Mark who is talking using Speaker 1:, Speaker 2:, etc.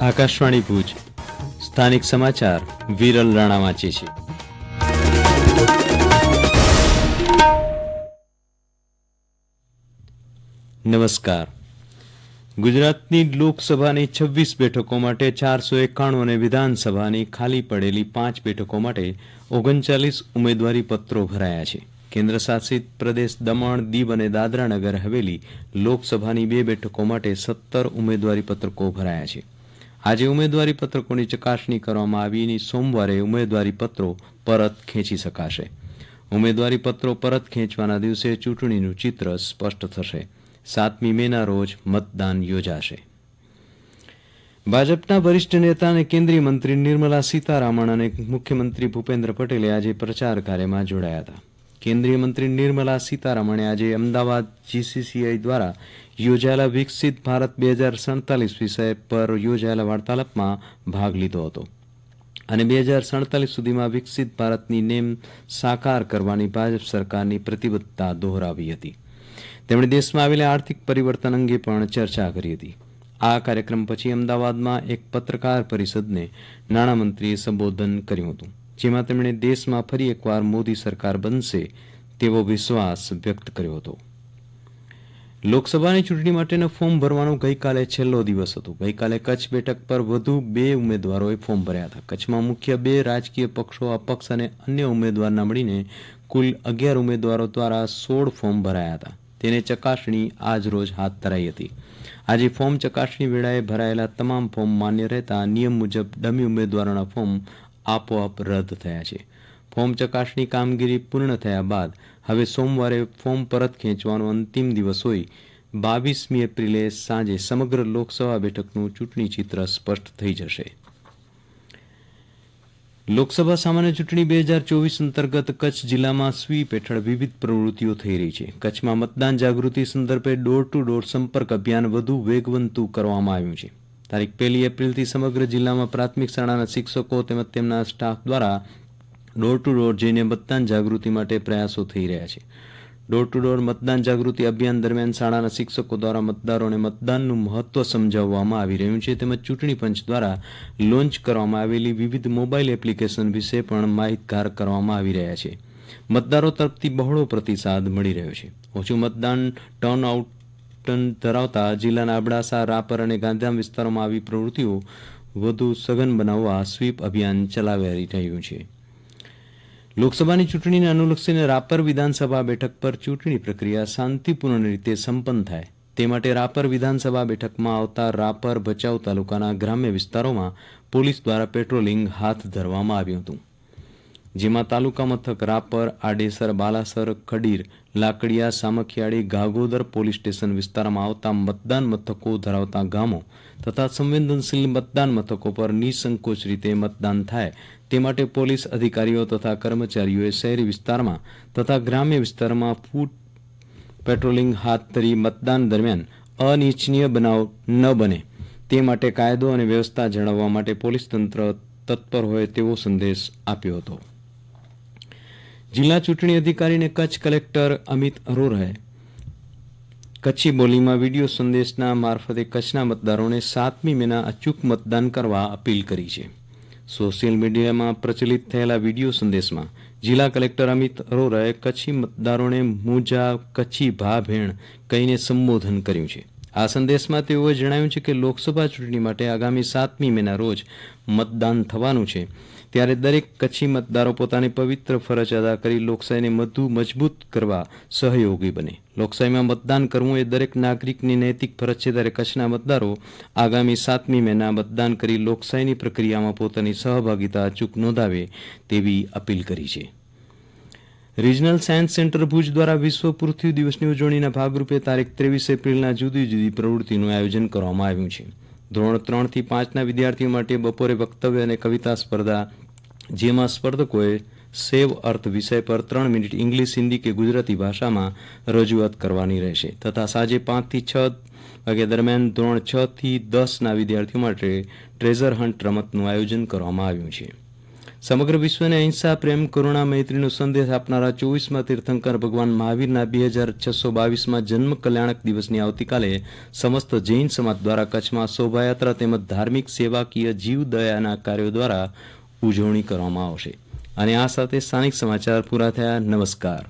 Speaker 1: આકાશવાણી ભુજ સ્થાનિક સમાચાર વિરલ રાણા વાંચે છે. નમસ્કાર. ગુજરાતની લોકસભાની 26 બેઠકો માટે 491 અને વિધાનસભાની ખાલી પડેલી 5 બેઠકો માટે 39 ઉમેદવારી પત્રો ભરાયા છે. કેન્દ્ર શાસિત પ્રદેશ દમણ, દીવ અને દાદરા નગર હવેલી લોકસભાની 2 બેઠકો માટે 17 ઉમેદવારી પત્રકો ભરાયા છે. આજે ઉમેદવારી પત્રકોની ચકાસણી કરવામાં આવી. સોમવારે ઉમેદવારી પત્રો પરત ખેંચી શકાશે. ઉમેદવારી પત્રો પરત ખેંચવાના દિવસે ચૂંટણીનું ચિત્ર સ્પષ્ટ થશે. 7મી મેના રોજ મતદાન યોજાશે. ભાજપના વરિષ્ઠ નેતા અને કેન્દ્રીય મંત્રી નિર્મલા સીતારામણ અને મુખ્યમંત્રી ભૂપેન્દ્ર પટેલે આજે પ્રચાર કાર્યમાં જોડાયા હતા. કેન્દ્રીય મંત્રી નિર્મલા સીતારામણે આજે અમદાવાદ જીસીસીઆઈ દ્વારા યોજાયેલા વિકસિત ભારત 2047 વિષય પર યોજાયેલા વાર્તાલાપમાં ભાગ લીધો હતો અને 2047 સુધીમાં વિકસિત ભારતની નેમ સાકાર કરવાની ભાજપ સરકારની પ્રતિબદ્ધતા દોહરાવી હતી. તેમણે દેશમાં આવેલા આર્થિક પરિવર્તન અંગે પણ ચર્ચા કરી હતી. આ કાર્યક્રમ પછી અમદાવાદમાં એક પત્રકાર પરિષદને નાણામંત્રીએ સંબોધન કર્યું હતું, જેમાં તેમણે દેશમાં ફરી એકવાર મોદી સરકાર બનશે તેવો વિશ્વાસ વ્યક્ત કર્યો હતો. લોકસભાની ચૂંટણી માટેનું ફોર્મ ભરવાનો ગઈકાલે છેલ્લો દિવસ હતો. ગઈકાલે કચ્છ બેઠક પર વધુ 2 ઉમેદવારોએ ફોર્મ ભર્યા હતા. કચ્છમાં મુખ્ય 2 રાજકીય પક્ષો, અપક્ષ અને અન્ય ઉમેદવારના મળીને કુલ 11 ઉમેદવારો દ્વારા 16 ફોર્મ ભરાયા હતા. તેની ચકાસણી આજ રોજ હાથ ધરાઈ હતી. આજે ફોર્મ ચકાસણી વેળાએ ભરાયેલા તમામ ફોર્મ માન્ય રહેતા નિયમ મુજબ ડમી ઉમેદવારોના ફોર્મ આપોઆપ રદ થયા છે. ફોર્મ ચકાસણી કામગીરી પૂર્ણ થયા બાદ હવે સોમવારે ફોર્મ પરત ખેંચવાનો અંતિમ દિવસ હોય 22મી એપ્રિલે સાંજે સમગ્ર લોકસભા બેઠકનું ચૂંટણી ચિત્ર સ્પષ્ટ થઈ જશે. લોકસભા સામાન્ય ચૂંટણી 2024 અંતર્ગત કચ્છ જિલ્લામાં સ્વીપ હેઠળ વિવિધ પ્રવૃત્તિઓ થઈ રહી છે. કચ્છમાં મતદાન જાગૃતિ સંદર્ભે ડોર ટુ ડોર સંપર્ક અભિયાન વધુ વેગવંતું કરવામાં આવ્યું છે. તારીખ 1 એપ્રિલથી સમગ્ર જિલ્લામાં પ્રાથમિક શાળાના શિક્ષકો તેમજ તેમના સ્ટાફ દ્વારા ડોર ટુ ડોર જઈને મતદાન જાગૃતિ માટે પ્રયાસો થઈ રહ્યા છે. ડોર ટુ ડોર મતદાન જાગૃતિ અભિયાન દરમિયાન શાળાના શિક્ષકો દ્વારા મતદારોને મતદાનનું મહત્વ સમજાવવામાં આવી રહ્યું છે, તેમજ ચૂંટણી પંચ દ્વારા લોન્ચ કરવામાં આવેલી વિવિધ મોબાઈલ એપ્લિકેશન વિશે પણ માહિતગાર કરવામાં આવી રહ્યા છે. મતદારો તરફથી બહોળો પ્રતિસાદ મળી રહ્યો છે. ઓછું મતદાન ટર્ન આઉટ ધરાવતા જિલ્લાના અબડાસા, રાપર અને ગાંધીધામ વિસ્તારોમાં આવી પ્રવૃત્તિઓ વધુ સઘન બનાવવા સ્વીપ અભિયાન ચલાવાઈ રહ્યું છે. લોકસભાની ચૂંટણીને અનુલક્ષીને રાપર વિધાનસભા બેઠક પર ચૂંટણી પ્રક્રિયા શાંતિપૂર્ણ રીતે સંપન્ન થાય તે માટે રાપર વિધાનસભા બેઠકમાં આવતા રાપર, ભચાઉ તાલુકાના ગ્રામ્ય વિસ્તારોમાં પોલીસ દ્વારા પેટ્રોલિંગ હાથ ધરવામાં આવ્યું હતું, જેમાં તાલુકા મથક રાપર, આડેસર, બાલાસર, ખડીર, લાકડિયા, સામખિયાળી, ગાગોદર પોલીસ સ્ટેશન વિસ્તારમાં આવતા મતદાન મથકો ધરાવતા ગામો તથા સંવેદનશીલ મતદાન મથકો પર નિસંકોચ રીતે મતદાન થાય તે માટે પોલીસ અધિકારીઓ તથા કર્મચારીઓએ શહેરી વિસ્તારમાં તથા ગ્રામ્ય વિસ્તારમાં ફૂટ પેટ્રોલિંગ હાથ ધરી મતદાન દરમિયાન અનિચ્છનીય બનાવ ન બને તે માટે કાયદો અને વ્યવસ્થા જાળવવા માટે પોલીસ તંત્ર તત્પર હોય તેવો સંદેશ આપ્યો હતો. જિલ્લા ચૂંટણી અધિકારી અને કચ્છ કલેક્ટર અમિત અરોરાએ કચ્છી બોલીમાં વિડીયો સંદેશના મારફતે કચ્છના મતદારોને 7મી મેના અચૂક મતદાન કરવા અપીલ કરી છે. સોશિયલ મીડિયામાં પ્રચલિત થયેલા વિડીયો સંદેશમાં જિલ્લા કલેક્ટર અમિત અરોરાએ કચ્છી મતદારોને મુજા કચ્છી ભા ભેણ કહીને સંબોધન કર્યું છે. આ સંદેશમાં તેઓએ જણાવ્યું છે કે લોકસભા ચૂંટણી માટે આગામી 7મી મેના રોજ મતદાન થવાનું છે, ત્યારે દરેક કચ્છી મતદારો પોતાની પવિત્ર ફરજ અદા કરી લોકશાહીને વધુ મજબૂત કરવા સહયોગી બને. લોકશાહીમાં મતદાન કરવું એ દરેક નાગરિકની નૈતિક ફરજ છે, ત્યારે કચ્છના મતદારો આગામી 7મી મેના મતદાન કરી લોકશાહીની પ્રક્રિયામાં પોતાની સહભાગિતા અચૂક નોંધાવે તેવી અપીલ કરી છે. રિજનલ સાયન્સ સેન્ટર ભુજ દ્વારા વિશ્વ પૃથ્વી દિવસની ઉજવણીના ભાગરૂપે તારીખ 23 એપ્રિલના જુદી જુદી પ્રવૃત્તિનું આયોજન કરવામાં આવ્યું છે. ધોરણ 3 થી 5ના વિદ્યાર્થીઓ માટે બપોરે વક્તવ્ય અને કવિતા સ્પર્ધા, જેમાં સ્પર્ધકોએ સેવ અર્થ વિષય પર 3 મિનિટ ઇંગ્લિશ, હિન્દી કે ગુજરાતી ભાષામાં રજૂઆત કરવાની રહેશે તથા સાંજે 5 થી 6 વાગ્યા દરમિયાન ધોરણ 6 થી 10ના વિદ્યાર્થીઓ માટે ટ્રેઝર હન્ટ રમતનું આયોજન કરવામાં આવ્યું છે. સમગ્ર વિશ્વને અહિંસા પ્રેમ કરુણા મૈત્રીનો સંદેશ આપનારા 24મા તીર્થંકર ભગવાન મહાવીરના 2622માં જન્મ કલ્યાણક દિવસની આવતીકાલે સમસ્ત જૈન સમાજ દ્વારા કચ્છમાં શોભાયાત્રા તેમજ ધાર્મિક સેવાકીય જીવદયાના કાર્યો દ્વારા ઉજવણી કરવામાં આવશે. અને આ સાથે સ્થાનિક સમાચાર પૂરા થયા. નમસ્કાર.